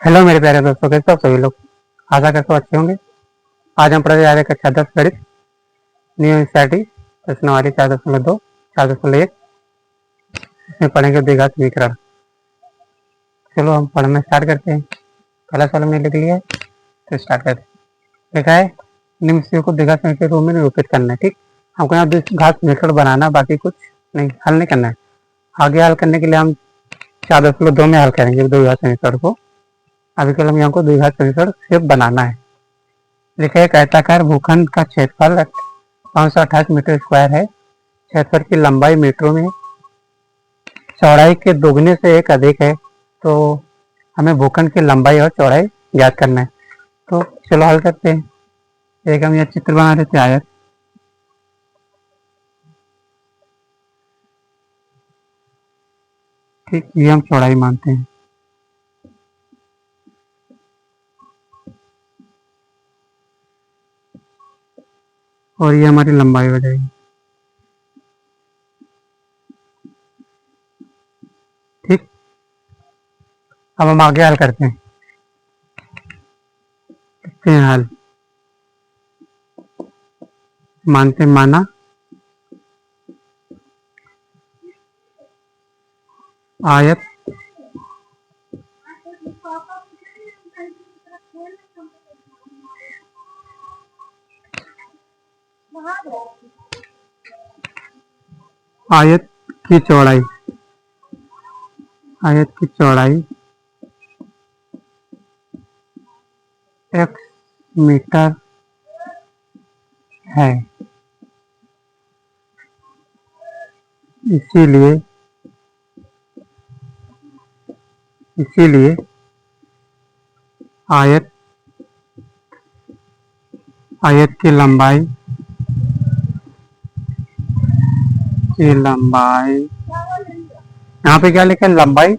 Hello मेरे प्यारे दोस्तों, कैसे हो सभी लोग। आशा करते हो अच्छे होंगे। आज हम पढ़ने जा रहे हैं कक्षा 10 गणित न्यू एनसीईआरटी प्रश्नवाली 4.2 4.1। इसमें पढ़ेंगे द्विघात समीकरण। चलो हम पढ़ना स्टार्ट करते हैं। पहला सवाल हमने लिख लिया है तो स्टार्ट करते हैं। लिखा है निम्न स्थितियों को द्विघात समीकरण के रूप में निरूपित करना है। ठीक, हमको यहाँ द्विघात समीकरण बनाना, बाकी कुछ नहीं, हल नहीं करना है। आगे हल करने के लिए हम 4.2 में हल करेंगे द्विघात समीकरण को। अभी के लिए हम यहाँ को द्विघात समीकरण सिर्फ बनाना है। लिखा है एक आयताकार भूखंड का क्षेत्रफल 528 मीटर स्क्वायर है। क्षेत्रफल की लंबाई मीटरों में, चौड़ाई के दोगुने से एक अधिक है। तो हमें भूखंड की लंबाई और चौड़ाई ज्ञात करना है। तो चलो हल करते हैं। एक हम यह चित्र बना देते हैं आयत। ठीक, ये हम चौड़ाई मानते हैं। और ये हमारी लंबाई हो जाएगी। ठीक, अब हम आगे हल करते हैं। करते हैं हल। माना आयत आयत की चौड़ाई x मीटर है। इसीलिए आयत आयत की लंबाई यहाँ पे क्या लिखा है, लंबाई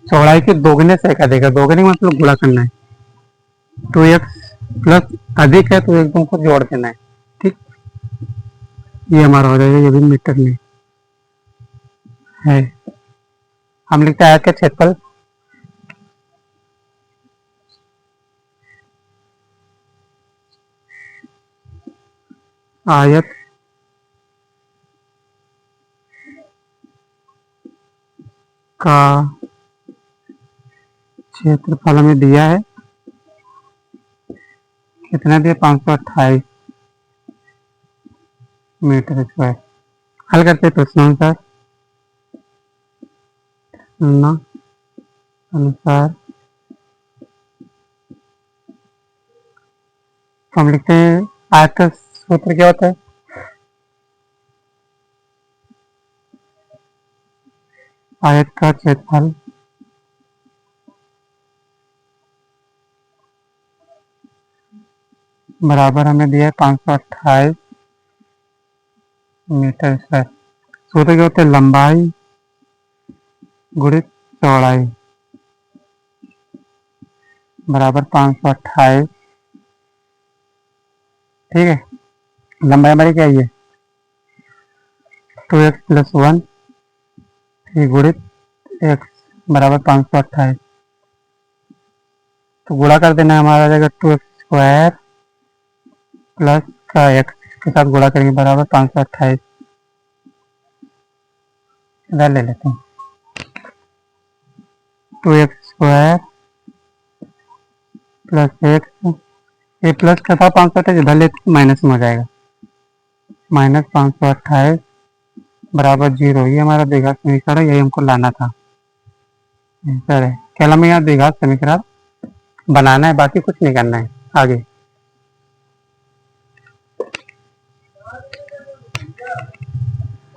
चौड़ाई के दोगुने से एक अधिक है। दोगुने का मतलब गुणा करना है। 2x प्लस अधिक है तो एक दो को जोड़ देना है। ठीक, ये हमारा हो जाएगा। ये भी मीटर में है। हम लिखते हैं आयत का क्षेत्रफल आयत का क्षेत्रफल हमें दिया है। कितना दिया, 528 मीटर स्क्वायर। हल करते प्रश्नानुसार अनुसार हम लिखते हैं आयत का सूत्र क्या होता है, आयत का क्षेत्रफल बराबर हमें दिया है 528 मीटर स्क्वायर। सूत्र क्या होता है, लंबाई गुणित चौड़ाई बराबर 528। ठीक है, लंबाई हमारी क्या है, 2x प्लस 1 गुणित x बराबर 528। तो गुणा कर देना है, हमारा आ जाएगा 2x स्क्वायर प्लस का x के साथ गुणा करेंगे बराबर 528। इधर ले लेते हैं 2x स्क्वायर प्लस x, ये प्लस का था 528, इधर ले माइनस में हो जाएगा। माइनस 528 बराबर 0। ये हमारा द्विघात समीकरण है, यही हमको लाना था। सर है, केवल हमें यहाँ द्विघात समीकरण बनाना है, बाकी कुछ नहीं करना है। आगे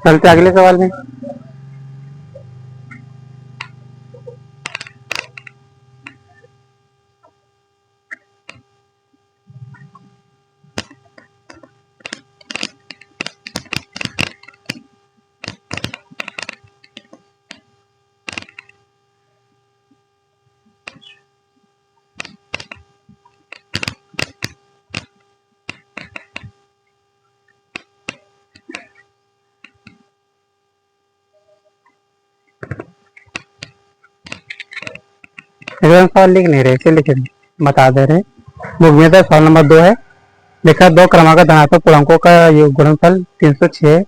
चलते अगले सवाल में। एकदम सवाल लिख नहीं रहे, इसे लिख बता दे रहे। बुक में था सवाल नंबर 2 है, लिखा दो क्रमागत धनात्मक पूर्णांकों का ये गुणनफल 306,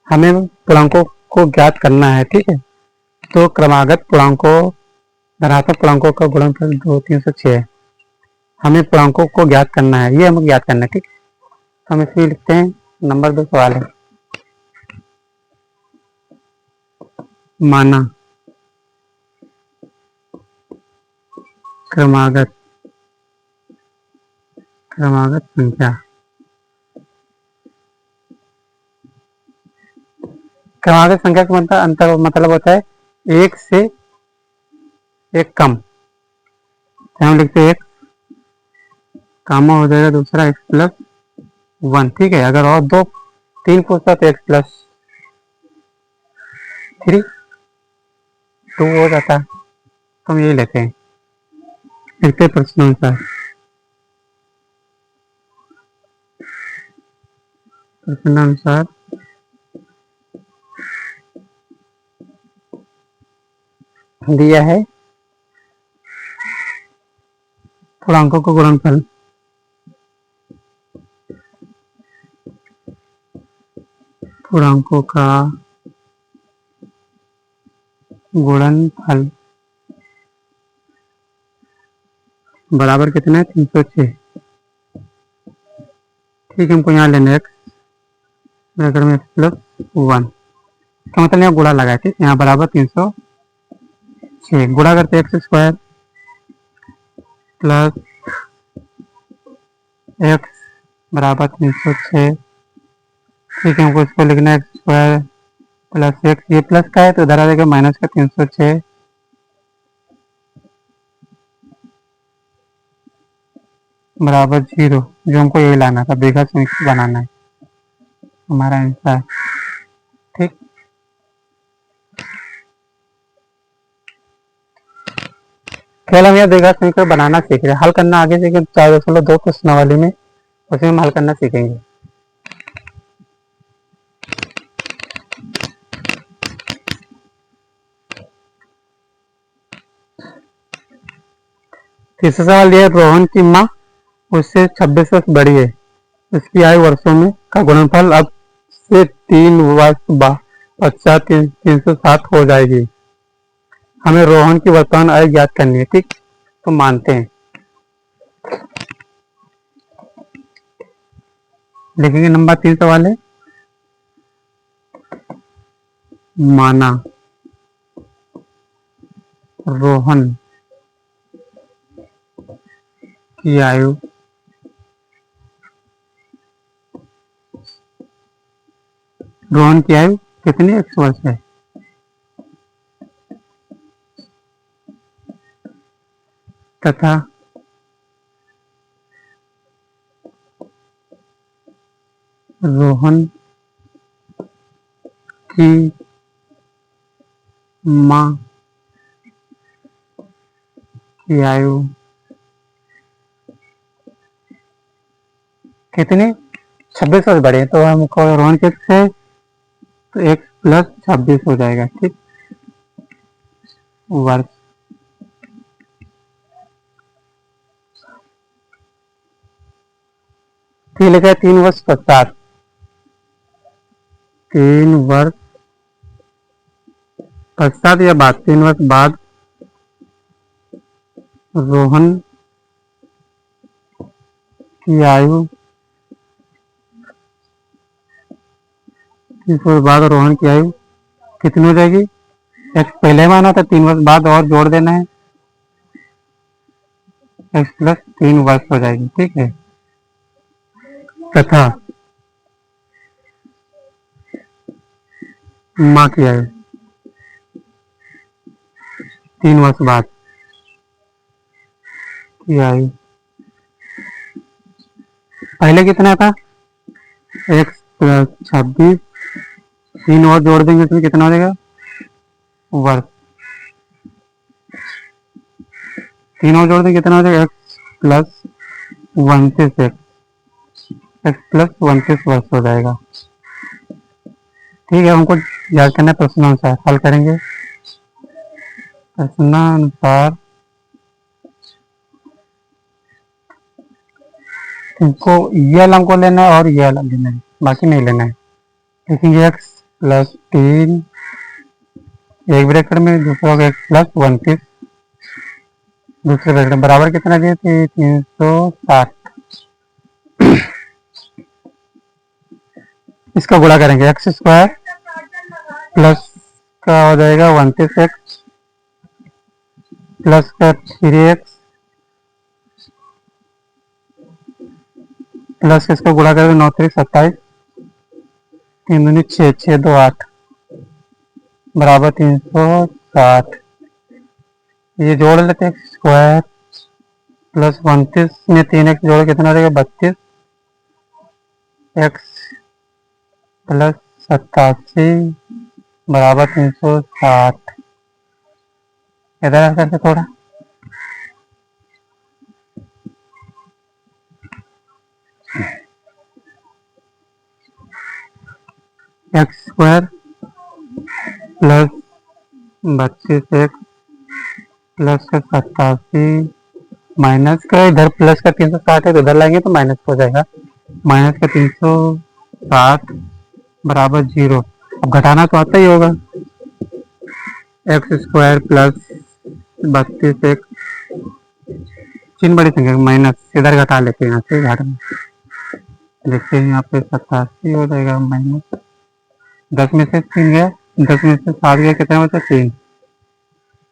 हमें पूर्णांकों को ज्ञात करना है। ठीक है, तो क्रमागत पूर्णांकों धनात्मक पूर्णांकों का गुणनफल 306 है, हमें पूर्णांकों को ज्ञात करना है, ये हमें ज्ञात करना है। ठीक, हम इसमें लिखते हैं नंबर 2 सवाल है, माना क्रमागत संख्या, क्रमागत संख्या का मतलब होता है एक से एक कम। हम लिखते हैं एक कामा हो जाएगा, दूसरा एक्स प्लस 1। ठीक है, अगर और 2 3 पूछता तो एक्स प्लस 3 2 हो जाता, तो हम यही लेते हैं। लिखते प्रश्न अनुसार, प्रश्नानुसार दिया है पूर्णांकों को गुणनफल, पूर्णांकों का गुणनफल बराबर कितना है, 306। ठीक है, हमको यहाँ लेना एक्स, अगर में एक्स प्लस 1 का मतलब यहाँ गुणा लगा है। ठीक, यहाँ बराबर 306, गुणा करते एक्स स्क्वायर प्लस एक्स बराबर 306। ठीक है, हमको इसको लिखना है एक्स स्क्वायर प्लस एक्स, ये प्लस का है तो इधर आ जाएगा माइनस का 306 बराबर 0, जो हमको यही लाना था, बेघर समीकरण बनाना है हमारा आंसर। ठीक, केवल हम यह बेघर समीकरण बनाना सीख रहे हैं, हल करना आगे से 4.2 प्रश्नावली में उसमें हम हल करना सीखेंगे। तीसरा सवाल यह, रोहन की माँ उससे 26 वर्ष बड़ी है, उसकी आयु वर्षों में का गुणनफल अब से 3 वर्ष पश्चात 307 हो जाएगी, हमें रोहन की वर्तमान आयु ज्ञात करनी है। ठीक, तो मानते हैं, लिखेंगे नंबर 3 सवाल है, माना रोहन की आयु कितनी 100 वर्ष है, तथा रोहन की माँ की आयु कितनी 26 वर्ष बढ़े, तो हमको रोहन के से तो एक्स प्लस 26 हो जाएगा। ठीक, वर्ष, ठीक लिखा है 3 वर्ष पश्चात, 3 वर्ष पश्चात या बाद, 3 वर्ष बाद रोहन की आयु, 3 वर्ष बाद रोहन की आयु कितनी हो जाएगी, एक्स पहले माना था, 3 वर्ष बाद और जोड़ देना है, एक्स प्लस 3 वर्ष हो जाएगी। ठीक है, तथा माँ की आयु 3 वर्ष बाद की आयु पहले कितना था, एक्स प्लस 26, 3 और जोड़ देंगे तो कितना हो जाएगा, वर्ष, 3 और जोड़ देंगे कितना हो जाएगा, एक्स प्लस 29 एक्स प्लस 29 वर्ष हो जाएगा। ठीक है, हमको याद करना है प्रश्नानुसार, हल करेंगे प्रश्नानुसार इनको ये वाला हमको लेना है और ये वाला लेना है, बाकी नहीं लेना है। लिखेंगे x प्लस 3 एक ब्रैकेट में, दूसरा होगा x प्लस 29 दूसरे ब्रैकेट में, बराबर कितना दिए थे 360। इसका गुणा करेंगे, एक्स स्क्वायर प्लस का हो जाएगा 29x प्लस का 3x प्लस इसको गुणा करेंगे 9 3 27 3 दूनी 6 6 2 8 बराबर 360। ये जोड़ लेते हैं, स्क्वायर प्लस 29 में 3x जोड़ कितना रहेगा 32 x प्लस 87 बराबर 360। इधर करके थोड़ा x square plus 32x plus का 87 माइनस का, इधर प्लस का 360 है तो इधर लाएंगे तो माइनस हो जाएगा, माइनस का 360 बराबर 0। अब घटाना तो आता ही होगा, एक्स स्क्वायर प्लस 32x चिन्ह बड़ी संख्या माइनस, इधर घटा लेते हैं, यहाँ से घटा देखते हैं, यहाँ पे 87 हो जाएगा माइनस 10 में से 3 गया, 10 में से 7 गया, कितना बचा 3,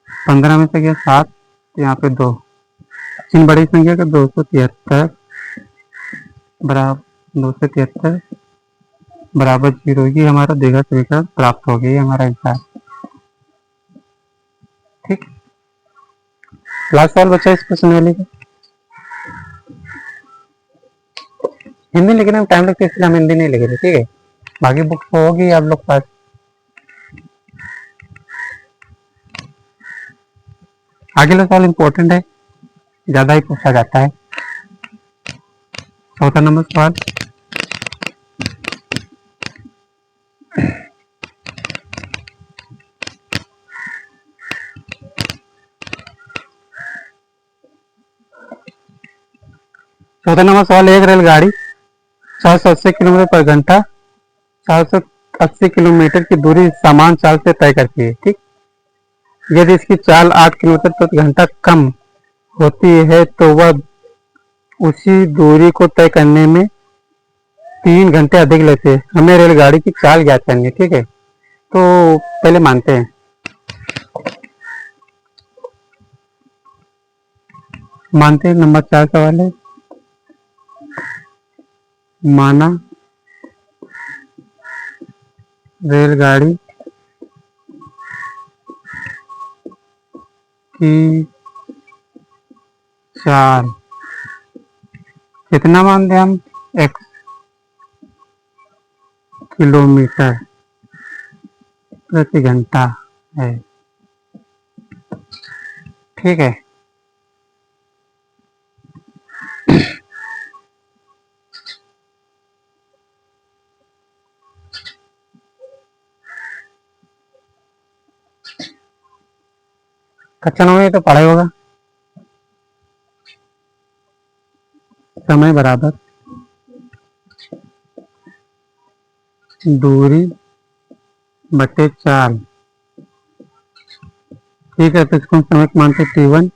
15 में से गया 7, यहाँ पे 2 चिन्ह बड़ी संख्या का 273 बराबर 273 बराबर 0। ये हमारा देखा तरीका प्राप्त हो गया, हमारा आंसर। ठीक, लास्ट सवाल बचा इस क्वेश्चन वाले का। हिंदी लिखने में टाइम लगता है, इसलिए हम हिंदी नहीं लिख रहे, ठीक है, बाकी बुक्स तो होगी आप लोग पास। आगे का सवाल इम्पोर्टेंट है, ज्यादा ही पूछा जाता है। चौथा नंबर सवाल, चौथा नंबर सवाल, एक रेलगाड़ी 480 किलोमीटर पर घंटा 480 किलोमीटर की दूरी समान चाल से तय करती है। ठीक, यदि इसकी चाल 8 किलोमीटर प्रति घंटा कम होती है तो वह उसी दूरी को तय करने में 3 घंटे अधिक लेते हैं। हमें रेलगाड़ी की चाल ज्ञात करनी है। ठीक है, तो पहले मानते हैं, नंबर 4 सवाल है, माना रेलगाड़ी की चाल कितना मान दें हम, x किलोमीटर प्रति घंटा है। ठीक है, कच्चा नंबर तो पढ़ा ही होगा। समय बराबर दूरी बटे चाल। ठीक है, तो इसको हम समय मानते T1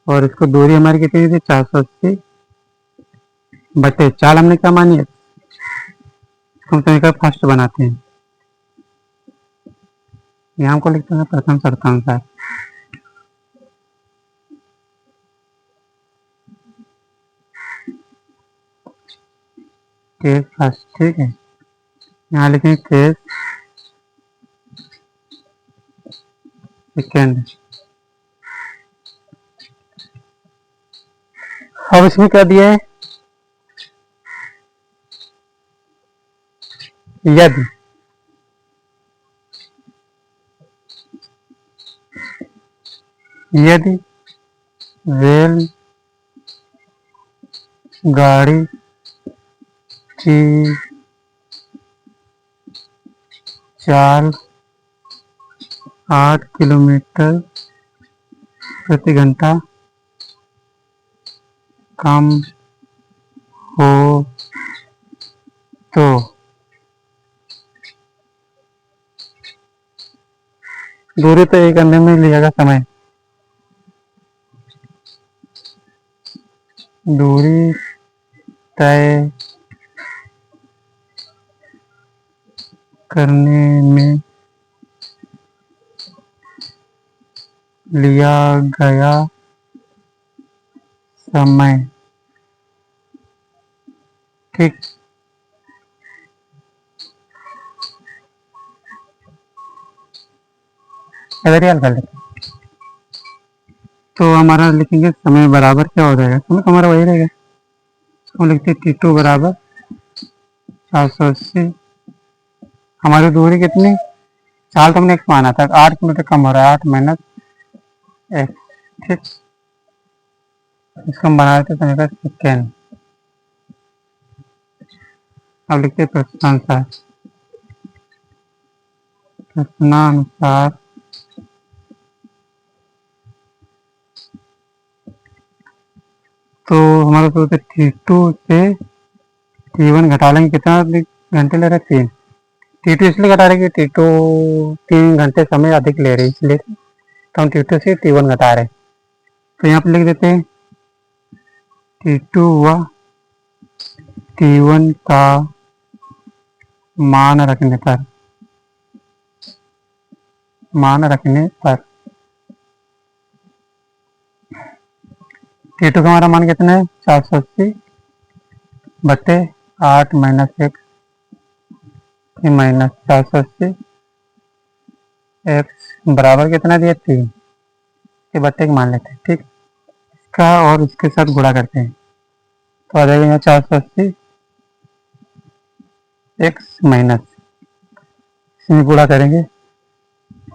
और इसको दूरी हमारी कितनी थी 480 बटे चाल हमने क्या मानी है, इसको हम समय का फर्स्ट बनाते हैं, यहाँ को लिखते हैं प्रथम शर्तानुसार। केस फर्स्ट, ठीक है, यहाँ लिखेंगे केस सेकेंड। अब इसमें क्या दिया है, यदि रेल गाड़ी की चाल 8 किलोमीटर प्रति घंटा कम हो तो दूरी तय करने में लिएगा समय। दूरी तय करने में लिया गया समय। ठीक, इधर ही हल कर लेते हैं। तो हमारा लिखेंगे समय बराबर क्या हो जाएगा, समय तो हमारा वही रहेगा। हम लिखते हैं T2 बराबर 480। हमारी दूरी कितनी, चाल तो हमने x माना था, 8 किलोमीटर कम हो रहा है, 8 माइनस x। ठीक, इसको हम बना देते समय सेकेंड। अब लिखते हैं प्रश्नानुसार। प्रश्नानुसार तो हमारा तो T2 से T1 घटा लेंगे, कितना घंटे ले रहे हैं, 3। T2 इसलिए घटा रहे हैं कि T2 3 घंटे समय अधिक ले रही है, इसलिए तो हम T2 से T1 घटा रहे हैं। तो यहाँ पर लिख देते हैं T2 व T1 का मान रखने पर T2 का हमारा मान कितना है, 480 बटे 8 माइनस एक्स माइनस 480 एक्स बराबर कितना दिया, 3 के बट्टे मान लेते हैं। ठीक, इसका और इसके साथ गुणा करते हैं तो आ जाएगा यहाँ 480 एक्स माइनस, इसमें गुणा करेंगे,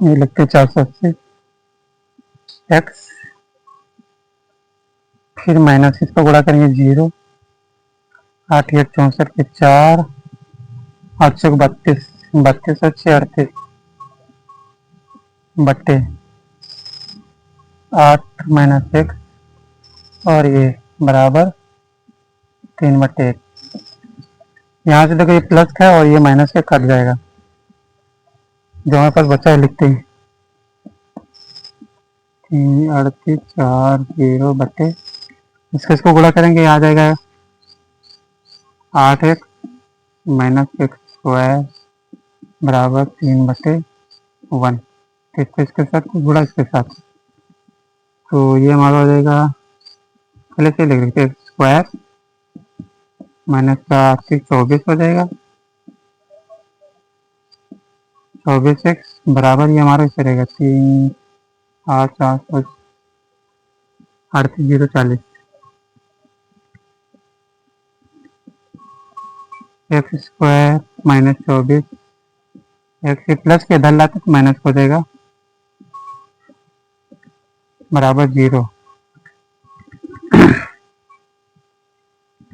ये लिखते हैं 480 एक्स, फिर माइनस इसका गुणा करेंगे 0, 8 या 64 के 4, 8 32, 32 अच्छे 38 बट्टे 8 माइनस एक्स और ये बराबर 3 बट्टे 1। यहाँ से देखो ये प्लस का है और ये माइनस का कट जाएगा, जो हमारे पास बचा है लिखते हैं 38 4 0 बट्टे, इसको गुणा करेंगे, आ जाएगा 8 एक्स माइनस एक्स स्क्वायर बराबर 3 बटे 1। इसको इसके साथ गुणा इसके साथ, तो ये हमारा हो जाएगा, पहले से लिख लेते हैं स्क्वायर माइनस का 24 हो जाएगा, 24 एक्स बराबर ये हमारा इसे रहेगा 3 8 8 38 0 40 x square minus 24 x plus के इधर लाते तो माइनस हो जाएगा बराबर 0।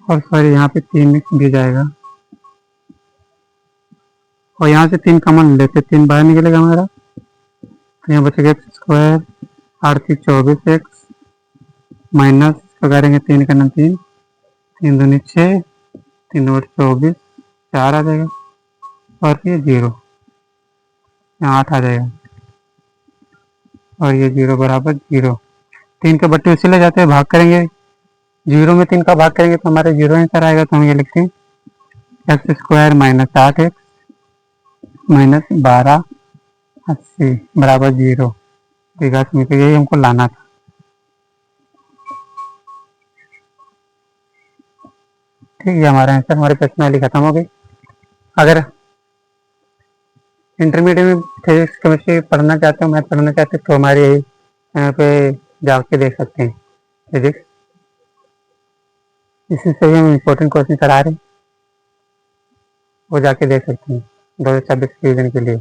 और सॉरी यहाँ पे 3 भी जाएगा और यहाँ से 3 कॉमन लेते, 3 बाहर निकलेगा हमारा, तो यहाँ बचेगा एक्स स्क्वायर 24 एक्स माइनस का करेंगे 3 का 3, 3 दूनी 6, 3 और 24 4 आ जाएगा और ये 0, यहाँ 8 आ जाएगा और ये 0 बराबर 0। 3 के बट्टे उसी ले जाते हैं, भाग करेंगे 0 में 3 का भाग करेंगे तो हमारे 0 आंसर आएगा। तो हम ये लिखते हैं x square minus 8 x minus 1280 बराबर 0। विघात में तो यही हमको लाना था। ठीक है, हमारा आंसर, हमारी प्रश्नावली खत्म हो गई। अगर इंटरमीडिएट में फिजिक्स केमिस्ट्री पढ़ना चाहते हो, मैथ पढ़ना चाहते हो, तो हमारे यहाँ पे जाके देख सकते हैं फिजिक्स, इसी से भी हम इम्पोर्टेंट क्वेश्चन करा रहे हैं, वो जाके देख सकते हैं 2026 रिवीजन के लिए।